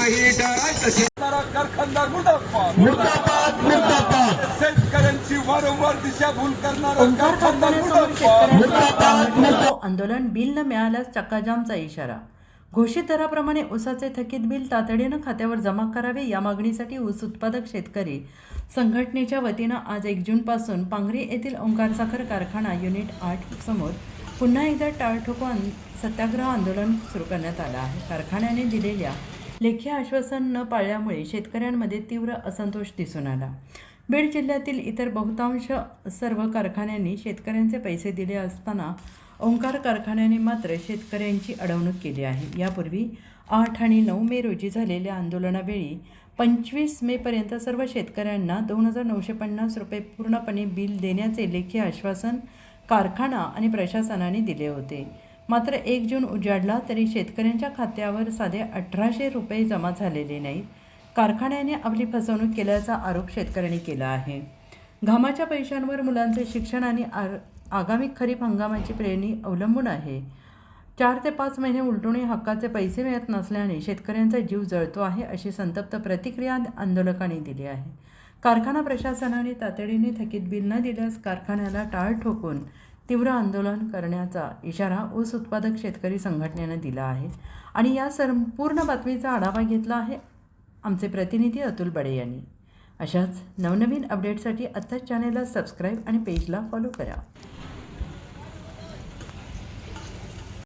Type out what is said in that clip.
नाही डरायचं. कारखानदार मुर्दाबाद मुर्दाबाद मुर्दाबाद. शेतकऱ्यांची वारंवार दिशाभूल करणारा ओंकार कारखानदार कारखान्यासमोर मुर्दाबाद. शेतकऱ्यांचं आंदोलन, बिल न मिळाल्यास चक्काजामचा इशारा. घोषित दराप्रमाणे ऊसाचे थकीत बिल तातडीनं खात्यावर जमा करावे या मागणीसाठी ऊस उत्पादक शेतकरी संघटनेच्या वतीनं आज 1 जूनपासून पांगरी येथील ओंकार साखर कारखाना युनिट 8 समोर पुन्हा एकदा टाळठोको सत्याग्रह आंदोलन सुरू करण्यात आलं आहे. कारखान्याने दिलेल्या लेखी आश्वासन न पाळल्यामुळे शेतकऱ्यांमध्ये तीव्र असंतोष दिसून आला. बीड जिल्ह्यातील इतर बहुतांश सर्व कारखान्यांनी शेतकऱ्यांचे पैसे दिले असताना ओंकार कारखान्याने मात्र शेतकऱ्यांची अडवणूक केली आहे. यापूर्वी 8 आणि 9 मे रोजी झालेल्या आंदोलनावेळी 25 मेपर्यंत सर्व शेतकऱ्यांना 2,950 रुपये पूर्णपणे बिल देण्याचे लेखी आश्वासन कारखाना आणि प्रशासनाने दिले होते. मात्र 1 जून उजाडला तरी शेतकऱ्यांच्या खात्यावर साधे 1,800 रुपये जमा झालेले नाहीत. कारखान्याने आपली फसवणूक केल्याचा आरोप शेतकऱ्यांनी केला आहे. घामाच्या पैशांवर मुलांचे शिक्षण आणि आगामी खरीप हंगामाची पेरणी अवलंबून आहे. 4 ते 5 महिने उलटूनही हक्काचे पैसे मिळत नसल्याने शेतकऱ्यांचा जीव जळतो आहे, अशी संतप्त प्रतिक्रिया आंदोलकांनी दिली आहे. कारखाना प्रशासनाने तातडीने थकीत बिल न दिल्यास कारखान्याला टाळ ठोकून तीव्र आंदोलन करण्याचा इशारा ऊस उत्पादक शेतकरी संघटनेनं दिला आहे. आणि या संपूर्ण बातमीचा आढावा घेतला आहे आमचे प्रतिनिधी अतुल बडे यांनी. अशाच नवनवीन अपडेटसाठी आत्ताच चॅनेलला सबस्क्राईब आणि पेजला फॉलो करा.